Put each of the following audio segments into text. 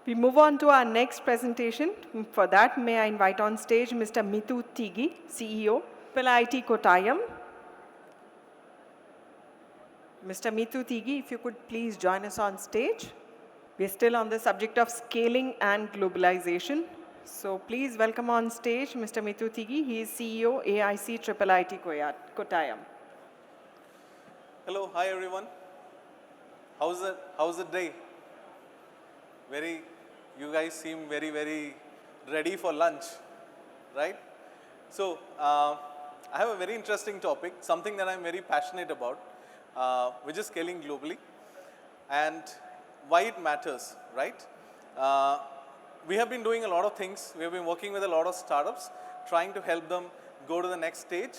We move on to our next presentation. For that, may I invite on stage Mr. Mittu Tigi, CEO, AIC-IIIT Kottayam. Mr. Mittu Tigi, if you could please join us on stage. We're still on the subject of scaling and globalization. So please welcome on stage Mr. Mittu Tigi. He is CEO, AIC-IIIT Kottayam. Hello, hi everyone. How's the day? You guys seem very ready for lunch, right? So I have a very interesting topic, something that I'm very passionate about, which is scaling globally and why it matters, right? We have been doing a lot of things. We have been working with a lot of startups, trying to help them go to the next stage,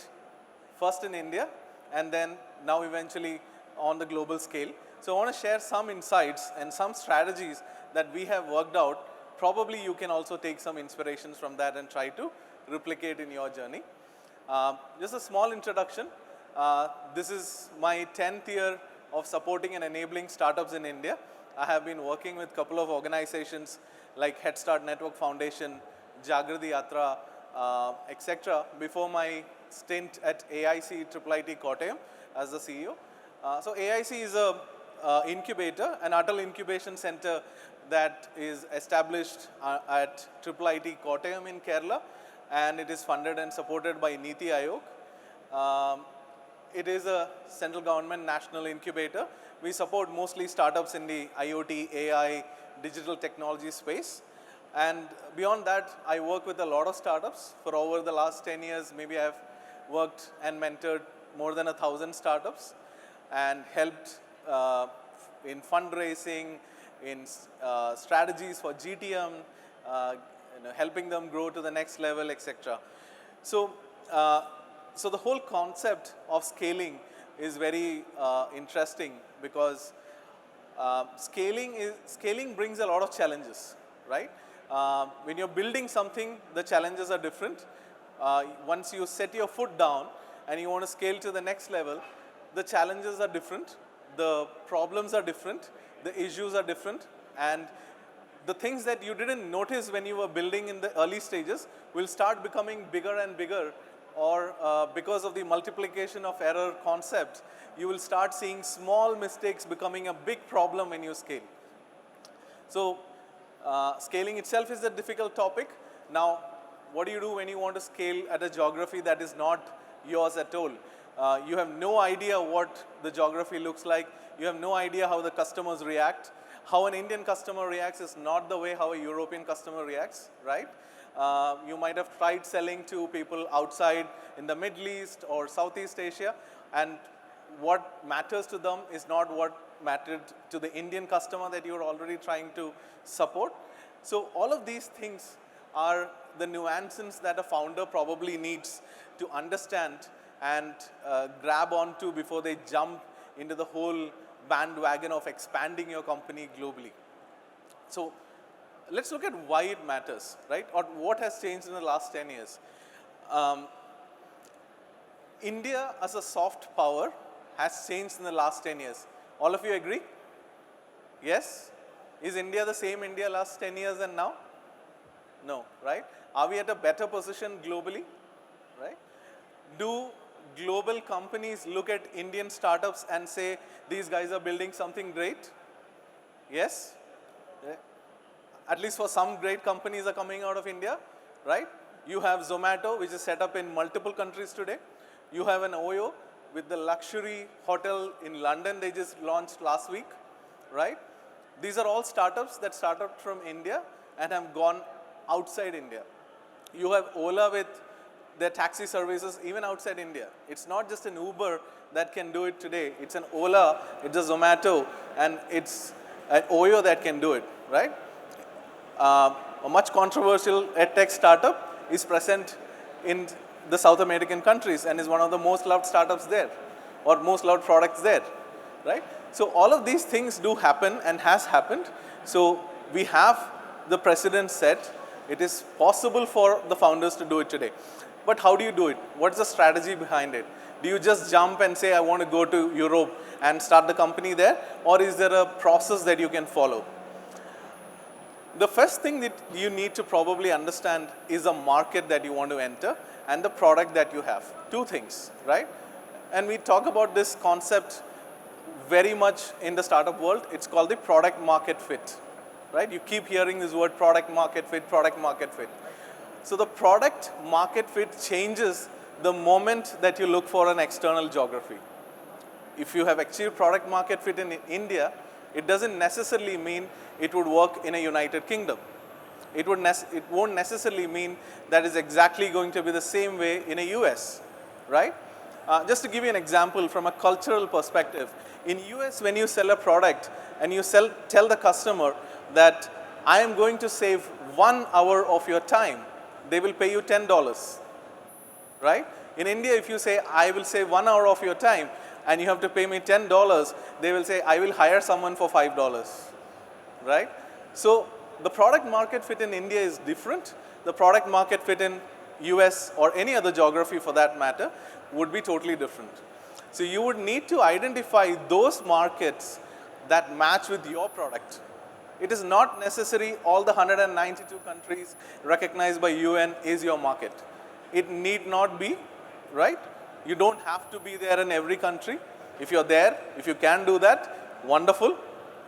first in India, and then now eventually on the global scale. So I want to share some insights and some strategies that we have worked out. Probably you can also take some inspirations from that and try to replicate in your journey. Just a small introduction. This is my 10th year of supporting and enabling startups in India. I have been working with a couple of organizations like Head Start Network Foundation, Jagrati Yatra, etc. before my stint at AIC-IIIT Kottayam as the CEO. So AIC is a incubator, an Atal incubation center that is established at IIIT Kottayam in Kerala, and it is funded and supported by Niti Aayog. It is a central government national incubator. We support mostly startups in the IoT, AI, digital technology space. And beyond that, I work with a lot of startups. For over the last 10 years, maybe I've worked and mentored more than 1,000 startups and helped in fundraising, in strategies for GTM, helping them grow to the next level, etc. So the whole concept of scaling is very interesting because scaling brings a lot of challenges, right? When you're building something, the challenges are different. Once you set your foot down and you want to scale to the next level, the challenges are different, the problems are different, the issues are different, and the things that you didn't notice when you were building in the early stages will start becoming bigger and bigger, or because of the multiplication of error concept, you will start seeing small mistakes becoming a big problem when you scale. So scaling itself is a difficult topic. Now, what do you do when you want to scale at a geography that is not yours at all? You have no idea what the geography looks like. You have no idea how the customers react. How an Indian customer reacts is not the way how a European customer reacts, right? You might have tried selling to people outside in the Middle East or Southeast Asia, and what matters to them is not what mattered to the Indian customer that you're already trying to support. So all of these things are the nuances that a founder probably needs to understand and grab onto before they jump into the whole bandwagon of expanding your company globally. So let's look at why it matters, right? Or what has changed in the last 10 years. India as a soft power has changed in the last 10 years. All of you agree? Yes? Is India the same India last 10 years and now? No, right? Are we at a better position globally, right? Do global companies look at Indian startups and say, these guys are building something great? Yes? Yeah. At least for some great companies are coming out of India, right? You have Zomato, which is set up in multiple countries today. You have an Oyo with the luxury hotel in London they just launched last week, right? These are all startups that started from India and have gone outside India. You have Ola with their taxi services even outside India. It's not just an Uber that can do it today. It's an Ola, it's a Zomato, and it's an Oyo that can do it, right? A much controversial tech startup is present in the South American countries and is one of the most loved startups there, or most loved products there, right? So all of these things do happen and has happened. So we have the precedent set. It is possible for the founders to do it today. But how do you do it? What's the strategy behind it? Do you just jump and say, I want to go to Europe and start the company there? Or is there a process that you can follow? The first thing that you need to probably understand is the market that you want to enter and the product that you have. Two things, right? And we talk about this concept very much in the startup world. It's called the product market fit, right? You keep hearing this word product market fit, product market fit. So the product market fit changes the moment that you look for an external geography. If you have achieved product market fit in India, it doesn't necessarily mean it would work in a United Kingdom. It won't necessarily mean that is exactly going to be the same way in a US, right? Just to give you an example from a cultural perspective, in US when you sell a product and you tell the customer that I am going to save 1 hour of your time, they will pay you $10, right? In India, if you say I will save 1 hour of your time and you have to pay me $10, they will say I will hire someone for $5, right? So the product market fit in India is different. The product market fit in US or any other geography for that matter would be totally different. So you would need to identify those markets that match with your product. It is not necessary all the 192 countries recognized by UN is your market. It need not be, right? You don't have to be there in every country. If you're there, if you can do that, wonderful,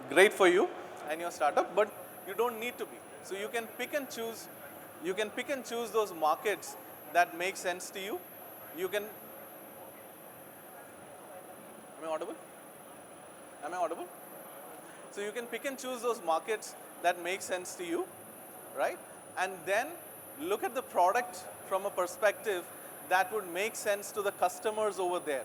great for you and your startup, but you don't need to be. So you can pick and choose. You can pick and choose those markets that make sense to you. You can. Am I audible? Am I audible? So you can pick and choose those markets that make sense to you, right? And then look at the product from a perspective that would make sense to the customers over there,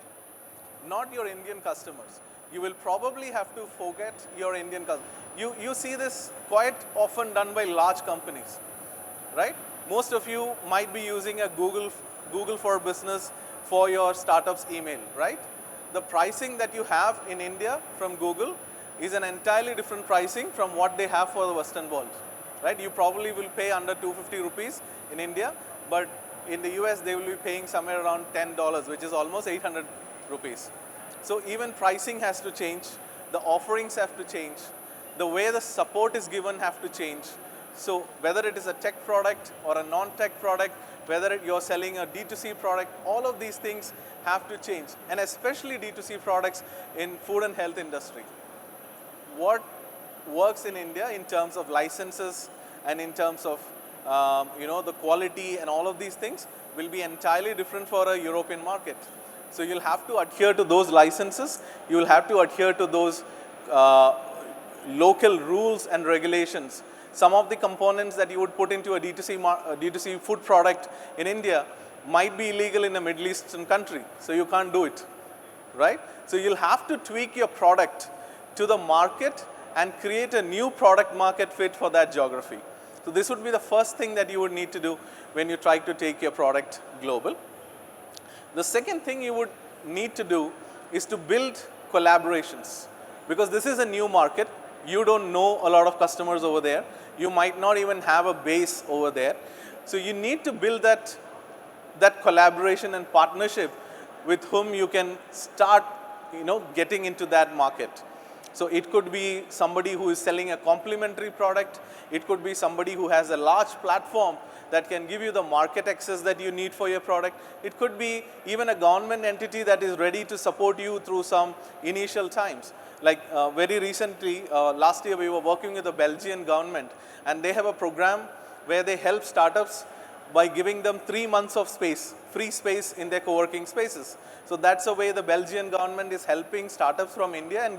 not your Indian customers. You will probably have to forget your Indian customers. You see this quite often done by large companies, right? Most of you might be using a Google for Business for your startup's email, right? The pricing that you have in India from Google is an entirely different pricing from what they have for the Western world, right? You probably will pay under 250 rupees in India, but in the US they will be paying somewhere around $10, which is almost 800 rupees. So even pricing has to change, the offerings have to change, the way the support is given have to change. So whether it is a tech product or a non-tech product, whether you're selling a D2C product, all of these things have to change, and especially D2C products in food and health industry. What works in India in terms of licenses and in terms of the quality and all of these things will be entirely different for a European market. So you'll have to adhere to those licenses, you will have to adhere to those local rules and regulations. Some of the components that you would put into a D2C food product in India might be illegal in a Middle Eastern country, so you can't do it, right? So you'll have to tweak your product to the market and create a new product market fit for that geography. So this would be the first thing that you would need to do when you try to take your product global. The second thing you would need to do is to build collaborations, because this is a new market. You don't know a lot of customers over there. You might not even have a base over there. So you need to build that collaboration and partnership with whom you can start getting into that market. So it could be somebody who is selling a complementary product. It could be somebody who has a large platform that can give you the market access that you need for your product. It could be even a government entity that is ready to support you through some initial times. Like very recently, last year we were working with the Belgian government, and they have a program where they help startups by giving them 3 months of space, free space in their co-working spaces. So that's the way the Belgian government is helping startups from India and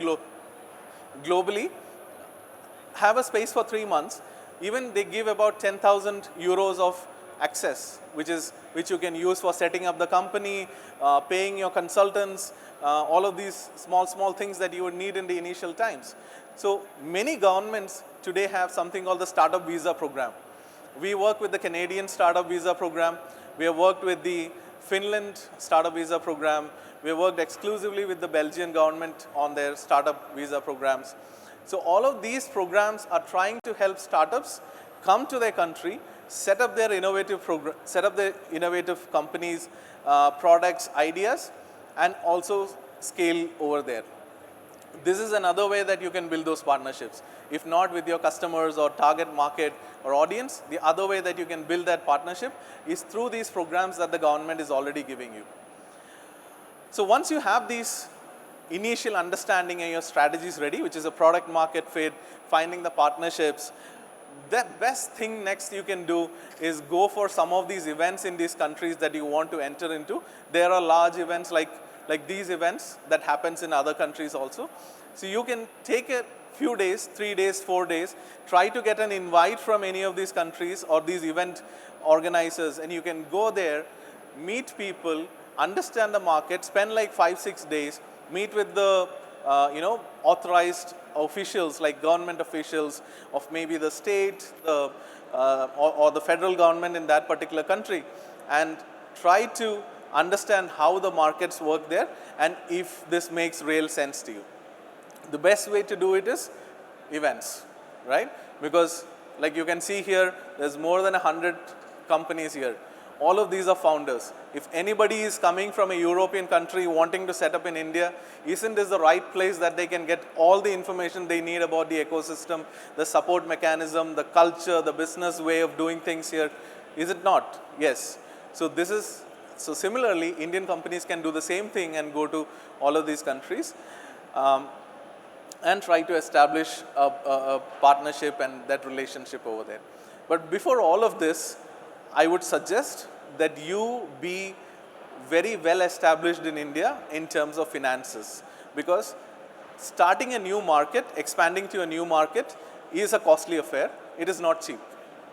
globally have a space for 3 months. Even they give about 10,000 euros of access, which you can use for setting up the company, paying your consultants, all of these small things that you would need in the initial times. So many governments today have something called the Startup Visa Program. We work with the Canadian Startup Visa Program. We have worked with the Finland Startup Visa Program. We have worked exclusively with the Belgian government on their startup visa programs. So all of these programs are trying to help startups come to their country, set up their innovative companies, products, ideas, and also scale over there. This is another way that you can build those partnerships. If not with your customers or target market or audience, the other way that you can build that partnership is through these programs that the government is already giving you. So once you have these initial understanding and your strategies ready, which is a product market fit, finding the partnerships, the best thing next you can do is go for some of these events in these countries that you want to enter into. There are large events like these events that happens in other countries also. So you can take a few days, 3 days, 4 days, try to get an invite from any of these countries or these event organizers, and you can go there, meet people, understand the market, spend like 5-6 days, meet with the authorized officials like government officials of maybe the state or the federal government in that particular country, and try to understand how the markets work there and if this makes real sense to you. The best way to do it is events, right? Because like you can see here, there's more than 100 companies here. All of these are founders. If anybody is coming from a European country wanting to set up in India, isn't this the right place that they can get all the information they need about the ecosystem, the support mechanism, the culture, the business way of doing things here? Is it not? Yes. So similarly, Indian companies can do the same thing and go to all of these countries and try to establish a partnership and that relationship over there. But before all of this, I would suggest that you be very well established in India in terms of finances, because starting a new market, expanding to a new market is a costly affair. It is not cheap,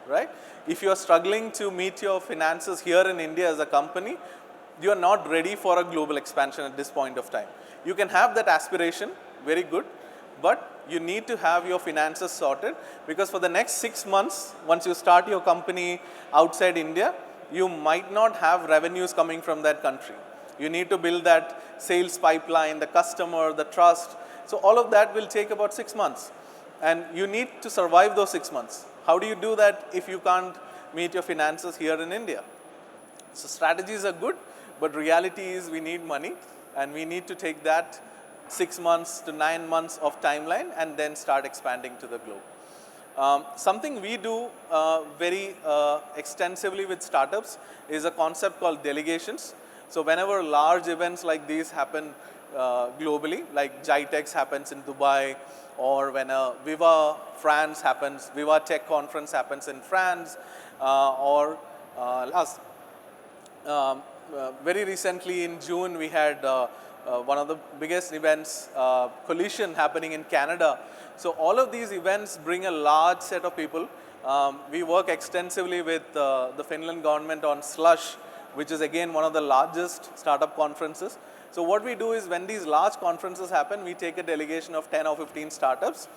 right? If you are struggling to meet your finances here in India as a company, you are not ready for a global expansion at this point of time. You can have that aspiration, very good, but you need to have your finances sorted, because for the next 6 months, once you start your company outside India, you might not have revenues coming from that country. You need to build that sales pipeline, the customer, the trust. So all of that will take about 6 months, and you need to survive those 6 months. How do you do that if you can't meet your finances here in India? So strategies are good, but reality is we need money, and we need to take that 6 months to 9 months of timeline and then start expanding to the globe. Something we do very extensively with startups is a concept called delegations. So whenever large events like these happen globally, like GITEX happens in Dubai, or when a Viva France happens, Viva Tech conference happens in France, or very recently in June we had one of the biggest events, Collision, happening in Canada. So all of these events bring a large set of people. We work extensively with the Finland government on Slush, which is again one of the largest startup conferences. So what we do is when these large conferences happen, we take a delegation of 10 or 15 startups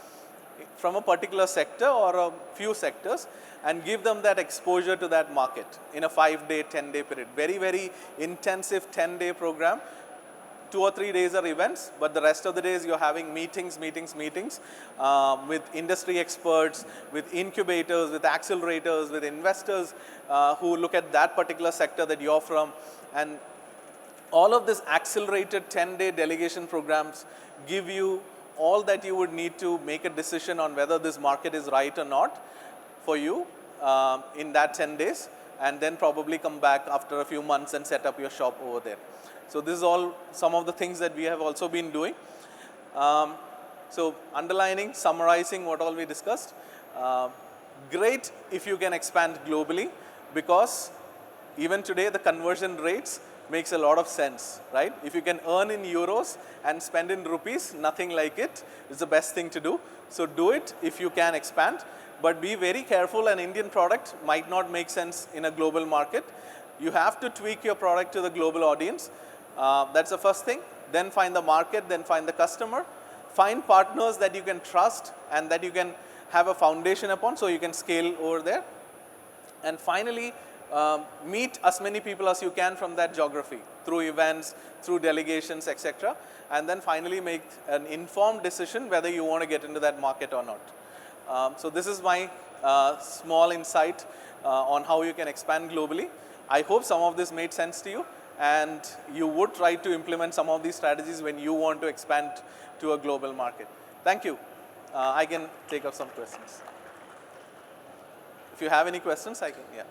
from a particular sector or a few sectors and give them that exposure to that market in a 5-day, 10-day period. Very, very intensive 10-day program. 2 or 3 days are events, but the rest of the days you're having meetings with industry experts, with incubators, with accelerators, with investors who look at that particular sector that you're from. And all of this accelerated 10-day delegation programs give you all that you would need to make a decision on whether this market is right or not for you in that 10 days, and then probably come back after a few months and set up your shop over there. So this is all some of the things that we have also been doing. So underlining, summarizing what all we discussed. Great if you can expand globally, because even today the conversion rates makes a lot of sense, right? If you can earn in euros and spend in rupees, nothing like it. It's the best thing to do. So do it if you can expand, but be very careful. An Indian product might not make sense in a global market. You have to tweak your product to the global audience. That's the first thing. Then find the market, then find the customer. Find partners that you can trust and that you can have a foundation upon so you can scale over there. And finally, meet as many people as you can from that geography through events, through delegations, etc. And then finally make an informed decision whether you want to get into that market or not. So this is my small insight on how you can expand globally. I hope some of this made sense to you, and you would try to implement some of these strategies when you want to expand to a global market. Thank you. I can take up some questions. If you have any questions, I can, yeah.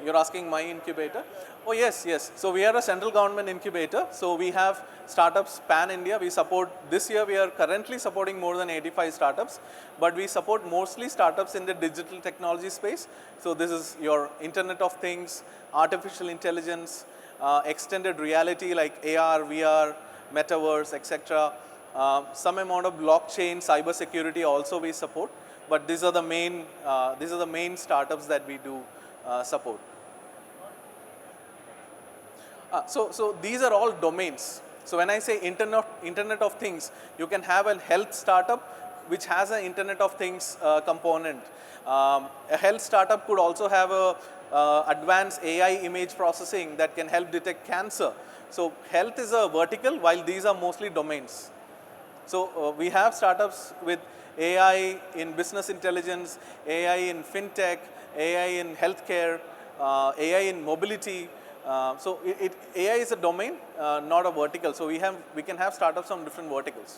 You're asking my incubator? Oh yes, yes. So we are a central government incubator. So we have startups pan India. We support, this year we are currently supporting more than 85 startups, but we support mostly startups in the digital technology space. So this is your Internet of Things, artificial intelligence, extended reality like AR, VR, metaverse, etc. Some amount of blockchain, cyber security also we support. But these are the main startups that we do support. So these are all domains. So when I say Internet of Things, you can have a health startup which has an Internet of Things component. A health startup could also have a advanced AI image processing that can help detect cancer. So health is a vertical, while these are mostly domains. So we have startups with AI in business intelligence, AI in fintech, AI in healthcare, AI in mobility. So AI is a domain, not a vertical. So we can have startups on different verticals.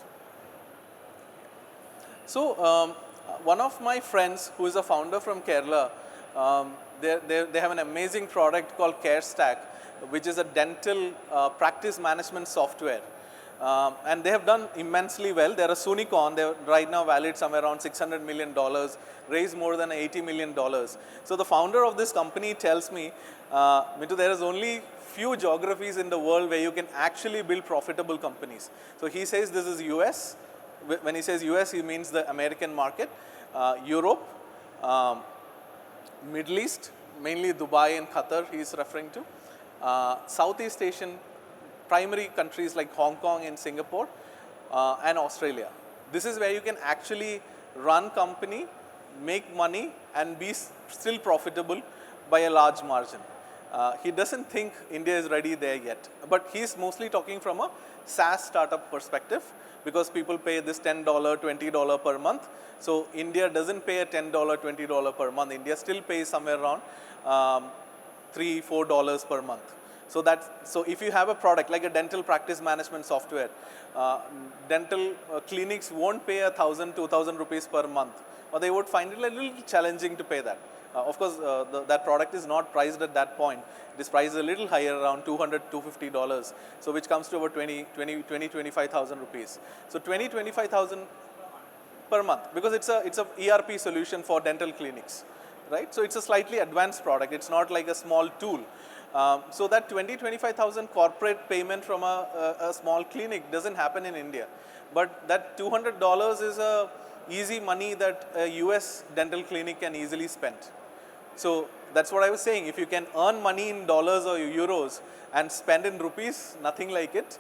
So one of my friends who is a founder from Kerala, they have an amazing product called CareStack, which is a dental practice management software. And they have done immensely well. They're a Sunicorn. They're right now valued somewhere around $600 million, raised more than $80 million. So the founder of this company tells me, Mittu, there is only few geographies in the world where you can actually build profitable companies. So he says this is US. When he says US, he means the American market, Europe, Middle East, mainly Dubai and Qatar he is referring to, Southeast Asian primary countries like Hong Kong and Singapore, and Australia. This is where you can actually run company, make money and be still profitable by a large margin. He doesn't think India is ready there yet, but he's mostly talking from a SaaS startup perspective, because people pay this $10, $20 per month. So India doesn't pay a $10, $20 per month. India still pays somewhere around $3, $4 per month. So if you have a product like a dental practice management software, dental clinics won't pay 1,000, 2,000 rupees per month, or they would find it a little challenging to pay that. Of course, that product is not priced at that point. It is priced a little higher, around $200, $250, so which comes to about 25,000 rupees. So 25,000 per month, because it's a ERP solution for dental clinics, right? So it's a slightly advanced product. It's not like a small tool. So that 25,000 corporate payment from a small clinic doesn't happen in India. But that $200 is a easy money that a US dental clinic can easily spend. So that's what I was saying. If you can earn money in dollars or euros and spend in rupees, nothing like it,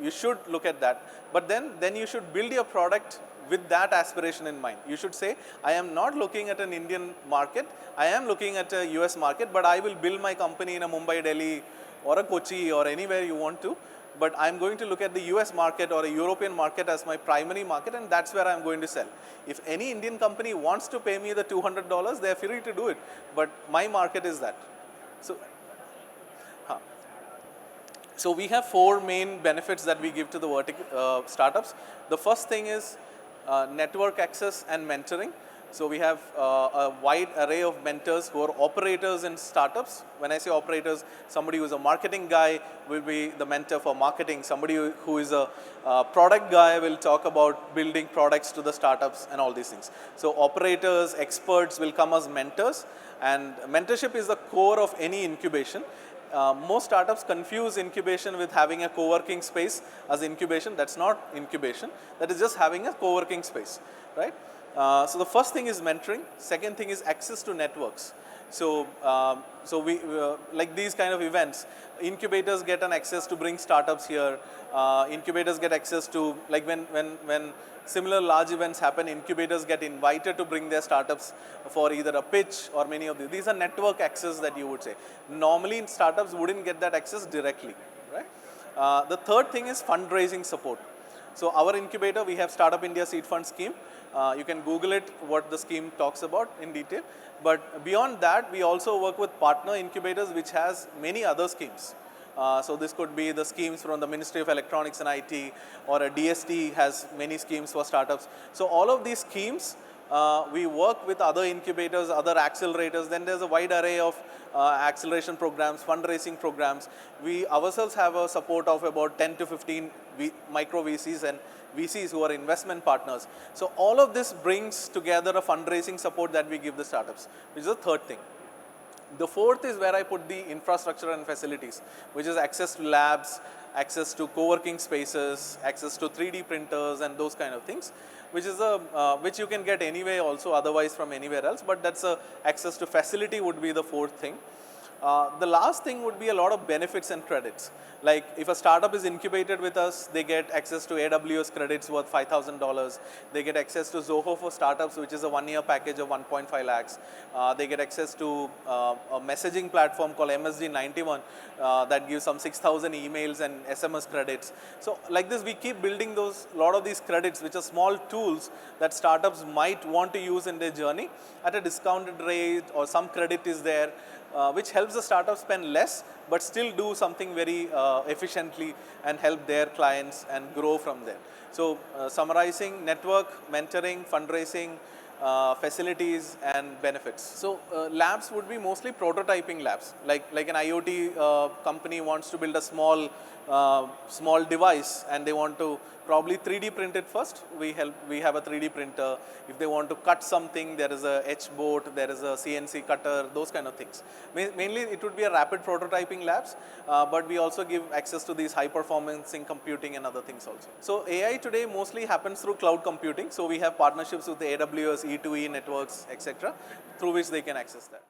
you should look at that. But then you should build your product with that aspiration in mind. You should say, I am not looking at an Indian market, I am looking at a US market, but I will build my company in a Mumbai, Delhi, or a Kochi, or anywhere you want to. But I'm going to look at the US market or a European market as my primary market, and that's where I'm going to sell. If any Indian company wants to pay me the $200, they're free to do it. But my market is that. So we have four main benefits that we give to the startups. The first thing is network access and mentoring. So we have a wide array of mentors who are operators in startups. When I say operators, somebody who is a marketing guy will be the mentor for marketing. Somebody who is a product guy will talk about building products to the startups and all these things. So operators, experts will come as mentors, and mentorship is the core of any incubation. Most startups confuse incubation with having a co-working space as incubation. That's not incubation. That is just having a co-working space, right? So the first thing is mentoring. Second thing is access to networks. So, we like these kind of events, incubators get an access to bring startups here. Incubators get access to, like when similar large events happen, incubators get invited to bring their startups for either a pitch or many of these. These are network access that you would say. Normally, startups wouldn't get that access directly, right? The third thing is fundraising support. So our incubator, we have Startup India Seed Fund Scheme. You can Google it, what the scheme talks about in detail. But beyond that, we also work with partner incubators, which has many other schemes. So this could be the schemes from the Ministry of Electronics and IT, or a DST has many schemes for startups. So all of these schemes, we work with other incubators, other accelerators. Then there's a wide array of acceleration programs, fundraising programs. We ourselves have a support of about 10 to 15 micro VCs and VCs who are investment partners. So all of this brings together a fundraising support that we give the startups, which is the third thing. The fourth is where I put the infrastructure and facilities, which is access to labs, access to co-working spaces, access to 3D printers and those kind of things, which is which you can get anyway also otherwise from anywhere else, but that's access to facility would be the fourth thing. The last thing would be a lot of benefits and credits. Like if a startup is incubated with us, they get access to AWS credits worth $5,000. They get access to Zoho for startups, which is a 1-year package of 1.5 lakhs. They get access to a messaging platform called MSG91 that gives some 6,000 emails and SMS credits. So like this, we keep building lot of these credits, which are small tools that startups might want to use in their journey at a discounted rate, or some credit is there, which helps the startup spend less but still do something very efficiently and help their clients and grow from there. So summarizing: network, mentoring, fundraising, facilities and benefits. So labs would be mostly prototyping labs. Like an IoT company wants to build a small device and they want to probably 3D print it first. We have a 3D printer. If they want to cut something, there is a etch board, there is a CNC cutter, those kind of things. Mainly it would be a rapid prototyping labs, but we also give access to these high performance in computing and other things also. So AI today mostly happens through cloud computing. So we have partnerships with the AWS, E2E networks, etc., through which they can access that.